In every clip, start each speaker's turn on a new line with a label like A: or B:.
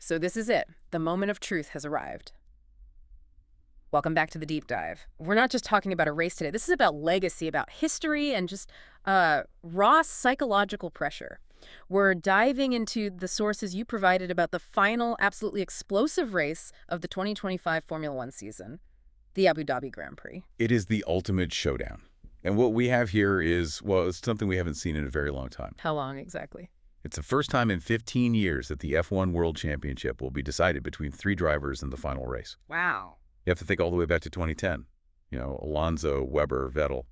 A: So this is it. The moment of truth has arrived. Welcome back to the deep dive. We're not just talking about a race today. This is about legacy, about history, and just raw psychological pressure. We're diving into the sources you provided about the final, absolutely explosive race of the 2025 Formula One season, the Abu Dhabi Grand Prix.
B: It is the ultimate showdown. And what we have here is, well, it's something we haven't seen in a very long time.
A: How long exactly?
B: It's the first time in 15 years that the F1 World Championship will be decided between 3 drivers in the final race.
A: Wow.
B: You have to think all the way back to 2010. You know, Alonso, Weber, Vettel.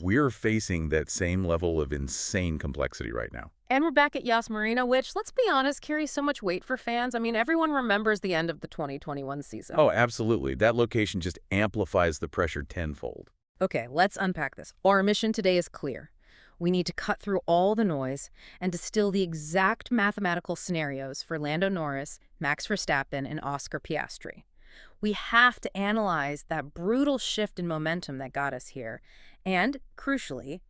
B: We're facing that same level of insane complexity right now.
A: And we're back at Yas Marina, which, let's be honest, carries so much weight for fans. I mean, everyone remembers the end of the 2021 season.
B: Oh, absolutely. That location just amplifies the pressure tenfold.
A: Okay, let's unpack this. Our mission today is clear. We need to cut through all the noise and distill the exact mathematical scenarios for Lando Norris, Max Verstappen, and Oscar Piastri. We have to analyze that brutal shift in momentum that got us here. And, crucially,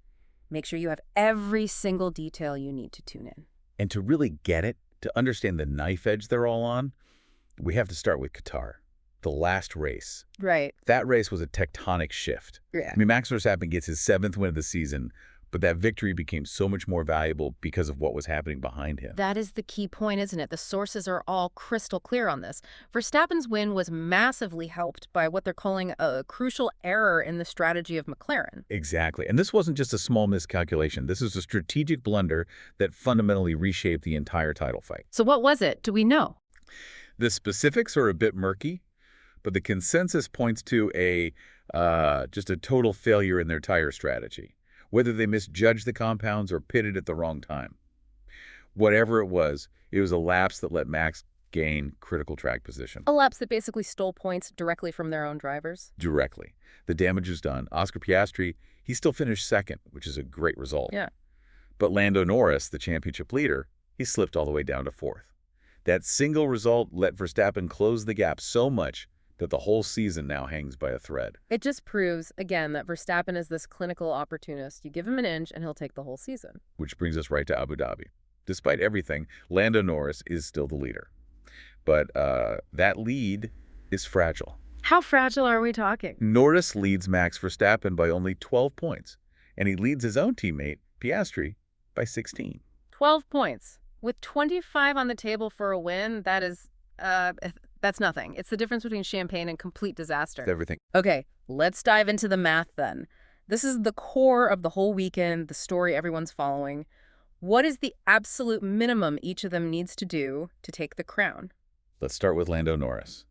A: make sure you have every single detail you need to tune in.
B: And to really get it, to understand the knife edge they're all on, we have to start with Qatar, the last race.
A: Right.
B: That race was a tectonic shift.
A: Yeah.
B: I mean, Max Verstappen gets his 7th win of the season, but that victory became so much more valuable because of what was happening behind him.
A: That is the key point, isn't it? The sources are all crystal clear on this. Verstappen's win was massively helped by what they're calling a crucial error in the strategy of McLaren.
B: Exactly. And this wasn't just a small miscalculation. This is a strategic blunder that fundamentally reshaped the entire title fight.
A: So what was it? Do we know?
B: The specifics are a bit murky, but the consensus points to just a total failure in their tire strategy. Whether they misjudged the compounds or pitted at the wrong time. Whatever it was a lapse that let Max gain critical track position.
A: A lapse that basically stole points directly from their own drivers?
B: Directly. The damage was done. Oscar Piastri, he still finished 2nd, which is a great result.
A: Yeah.
B: But Lando Norris, the championship leader, he slipped all the way down to 4th. That single result let Verstappen close the gap so much that the whole season now hangs by a thread.
A: It just proves, again, that Verstappen is this clinical opportunist. You give him an inch and he'll take the whole season.
B: Which brings us right to Abu Dhabi. Despite everything, Lando Norris is still the leader. But that lead is fragile.
A: How fragile are we talking?
B: Norris leads Max Verstappen by only 12 points, and he leads his own teammate, Piastri, by 16.
A: 12 points. With 25 on the table for a win, that is... that's nothing. It's the difference between champagne and complete disaster.
B: It's everything.
A: Okay, let's dive into the math then. This is the core of the whole weekend, the story everyone's following. What is the absolute minimum each of them needs to do to take the crown?
B: Let's start with Lando Norris.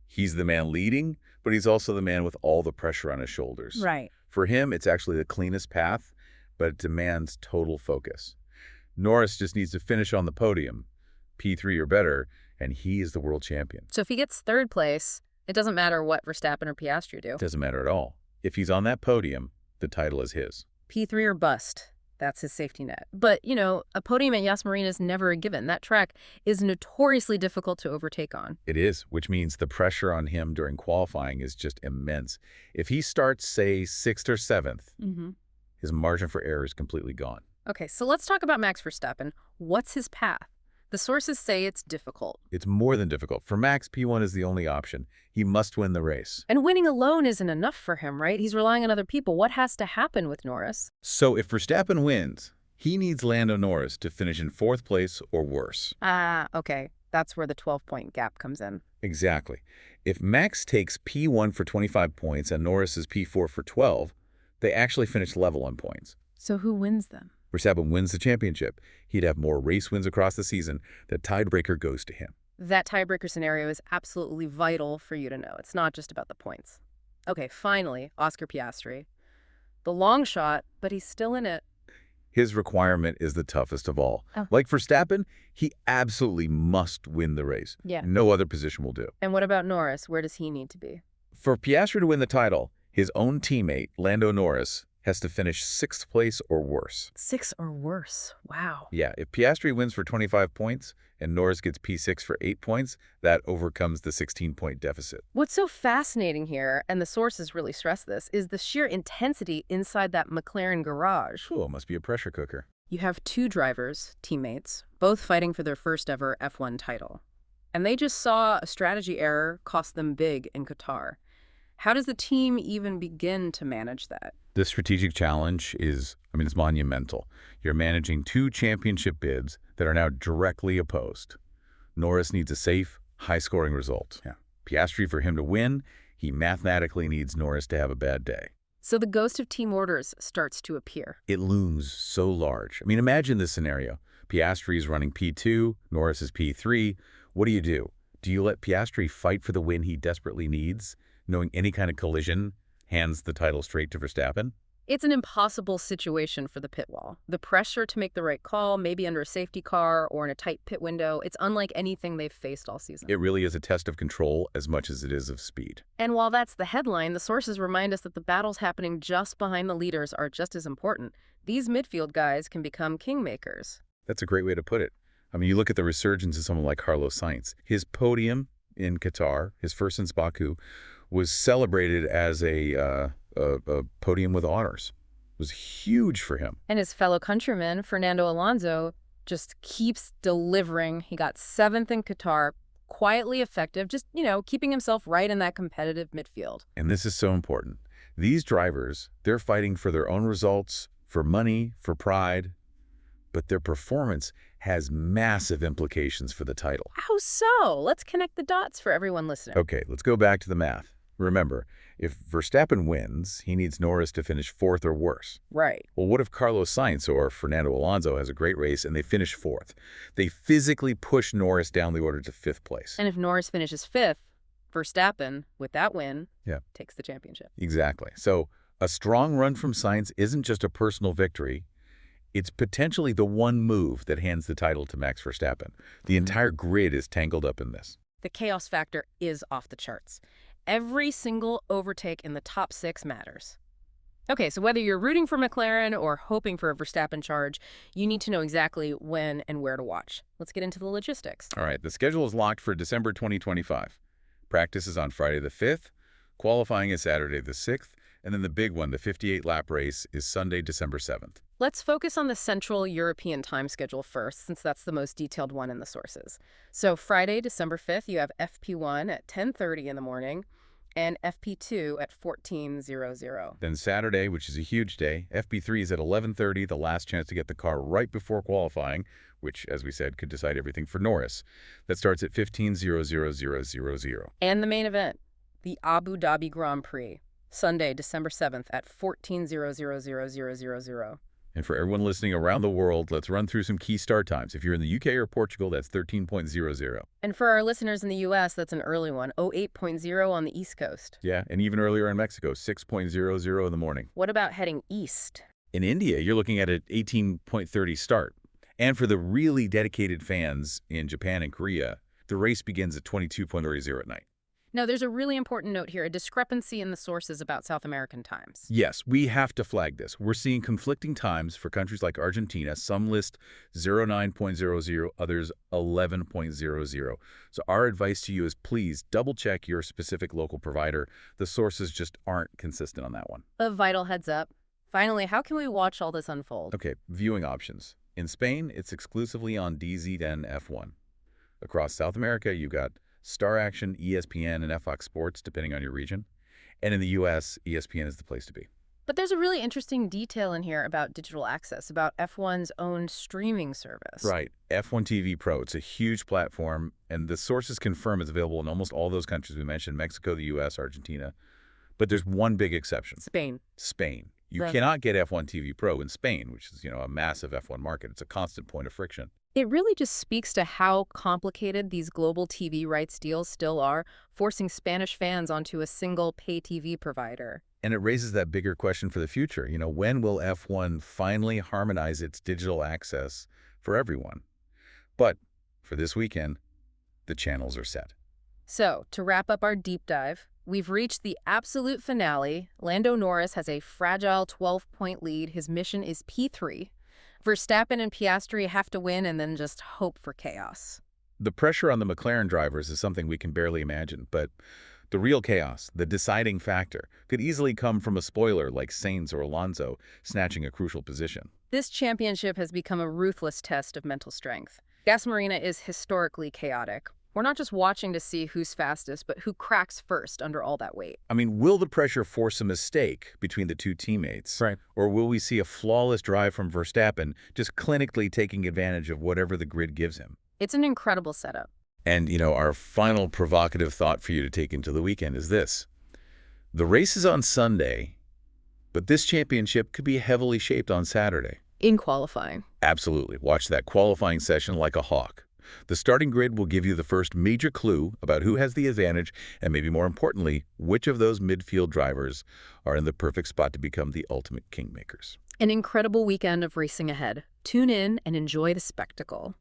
B: He's the man leading, but he's also the man with all the pressure on his shoulders.
A: Right.
B: For him, it's actually the cleanest path, but it demands total focus. Norris just needs to finish on the podium, P3 or better, and he is the world champion.
A: So if he gets 3rd place, it doesn't matter what Verstappen or Piastri do.
B: It doesn't matter at all. If he's on that podium, the title is his.
A: P3 or bust. That's his safety net. But, you know, a podium at Yas Marina is never a given. That track is notoriously difficult to overtake on.
B: It is, which means the pressure on him during qualifying is just immense. If he starts, say, 6th or 7th, his margin for error is completely gone.
A: Okay, so let's talk about Max Verstappen. What's his path? The sources say it's difficult.
B: It's more than difficult. For Max, P1 is the only option. He must win the race.
A: And winning alone isn't enough for him, right? He's relying on other people. What has to happen with Norris?
B: So if Verstappen wins, he needs Lando Norris to finish in 4th place or worse.
A: Okay. That's where the 12-point gap comes in.
B: Exactly. If Max takes P1 for 25 points and Norris is P4 for 12, they actually finish level on points.
A: So who wins then?
B: Verstappen wins the championship. He'd have more race wins across the season. The tiebreaker goes to him.
A: That tiebreaker scenario is absolutely vital for you to know. It's not just about the points. Okay, finally, Oscar Piastri. The long shot, but he's still in it.
B: His requirement is the toughest of all.
A: Oh.
B: Like Verstappen, he absolutely must win the race.
A: Yeah.
B: No other position will do.
A: And what about Norris? Where does he need to be?
B: For Piastri to win the title, his own teammate, Lando Norris, has to finish 6th place or worse.
A: 6 or worse. Wow.
B: Yeah, if Piastri wins for 25 points and Norris gets P6 for 8 points, that overcomes the 16-point deficit.
A: What's so fascinating here, and the sources really stress this, is the sheer intensity inside that McLaren garage.
B: Oh, it must be a pressure cooker.
A: You have 2 drivers, teammates, both fighting for their first ever F1 title. And they just saw a strategy error cost them big in Qatar. How does the team even begin to manage that?
B: The strategic challenge is, it's monumental. You're managing two championship bids that are now directly opposed. Norris needs a safe, high-scoring result. Yeah. Piastri, for him to win, he mathematically needs Norris to have a bad day.
A: So the ghost of team orders starts to appear.
B: It looms so large. Imagine this scenario. Piastri is running P2, Norris is P3. What do? Do you let Piastri fight for the win he desperately needs, knowing any kind of collision hands the title straight to Verstappen?
A: It's an impossible situation for the pit wall. The pressure to make the right call, maybe under a safety car or in a tight pit window, it's unlike anything they've faced all season.
B: It really is a test of control as much as it is of speed.
A: And while that's the headline, the sources remind us that the battles happening just behind the leaders are just as important. These midfield guys can become kingmakers.
B: That's a great way to put it. You look at the resurgence of someone like Carlos Sainz. His podium in Qatar, his first since Baku, was celebrated as a podium with honors. It was huge for him.
A: And his fellow countryman, Fernando Alonso, just keeps delivering. He got 7th in Qatar, quietly effective, just, keeping himself right in that competitive midfield.
B: And this is so important. These drivers, they're fighting for their own results, for money, for pride, but their performance has massive implications for the title.
A: How so? Let's connect the dots for everyone listening.
B: Okay, let's go back to the math. Remember, if Verstappen wins, he needs Norris to finish 4th or worse.
A: Right.
B: Well, what if Carlos Sainz or Fernando Alonso has a great race and they finish 4th? They physically push Norris down the order to 5th place.
A: And if Norris finishes 5th, Verstappen, with that win, takes the championship.
B: Exactly. So a strong run from Sainz isn't just a personal victory. It's potentially the one move that hands the title to Max Verstappen. The entire grid is tangled up in this.
A: The chaos factor is off the charts. Every single overtake in the top 6 matters. Okay, so whether you're rooting for McLaren or hoping for a Verstappen charge, you need to know exactly when and where to watch. Let's get into the logistics.
B: All right, the schedule is locked for December 2025. Practice is on Friday the 5th, qualifying is Saturday the 6th, and then the big one, the 58-lap race, is Sunday, December 7th.
A: Let's focus on the Central European time schedule first, since that's the most detailed one in the sources. So Friday, December 5th, you have FP1 at 10:30 in the morning and FP2 at 14:00.
B: Then Saturday, which is a huge day, FP3 is at 11:30, the last chance to get the car right before qualifying, which, as we said, could decide everything for Norris. That starts at 15:00.
A: And the main event, the Abu Dhabi Grand Prix, Sunday, December 7th at 14:00.
B: And for everyone listening around the world, let's run through some key start times. If you're in the UK or Portugal, that's 13:00.
A: And for our listeners in the US, that's an early one, 08:00 on the East Coast.
B: Yeah, and even earlier in Mexico, 6:00 in the morning.
A: What about heading east?
B: In India, you're looking at an 18:30 start. And for the really dedicated fans in Japan and Korea, the race begins at 22:00 at night.
A: Now, there's a really important note here, a discrepancy in the sources about South American times.
B: Yes, we have to flag this. We're seeing conflicting times for countries like Argentina. Some list 09:00, others 11:00. So our advice to you is please double-check your specific local provider. The sources just aren't consistent on that one.
A: A vital heads up. Finally, how can we watch all this unfold?
B: Okay, viewing options. In Spain, it's exclusively on DZN F1. Across South America, you've got Star Action, ESPN, and FX Sports, depending on your region. And in the U.S., ESPN is the place to be.
A: But there's a really interesting detail in here about digital access, about F1's own streaming service.
B: Right. F1 TV Pro. It's a huge platform, and the sources confirm it's available in almost all those countries we mentioned, Mexico, the U.S., Argentina. But there's one big exception.
A: Spain.
B: You cannot get F1 TV Pro in Spain, which is, a massive F1 market. It's a constant point of friction.
A: It really just speaks to how complicated these global TV rights deals still are, forcing Spanish fans onto a single pay TV provider.
B: And it raises that bigger question for the future. When will F1 finally harmonize its digital access for everyone? But for this weekend, the channels are set.
A: So, to wrap up our deep dive, we've reached the absolute finale. Lando Norris has a fragile 12-point lead. His mission is P3. Verstappen and Piastri have to win and then just hope for chaos.
B: The pressure on the McLaren drivers is something we can barely imagine, but the real chaos, the deciding factor, could easily come from a spoiler like Sainz or Alonso snatching a crucial position.
A: This championship has become a ruthless test of mental strength. Yas Marina is historically chaotic. We're not just watching to see who's fastest, but who cracks first under all that weight.
B: I mean, will the pressure force a mistake between the two teammates?
C: Right.
B: Or will we see a flawless drive from Verstappen, just clinically taking advantage of whatever the grid gives him?
A: It's an incredible setup.
B: And, our final provocative thought for you to take into the weekend is this. The race is on Sunday, but this championship could be heavily shaped on Saturday.
A: In qualifying.
B: Absolutely. Watch that qualifying session like a hawk. The starting grid will give you the first major clue about who has the advantage and, maybe more importantly, which of those midfield drivers are in the perfect spot to become the ultimate kingmakers.
A: An incredible weekend of racing ahead. Tune in and enjoy the spectacle.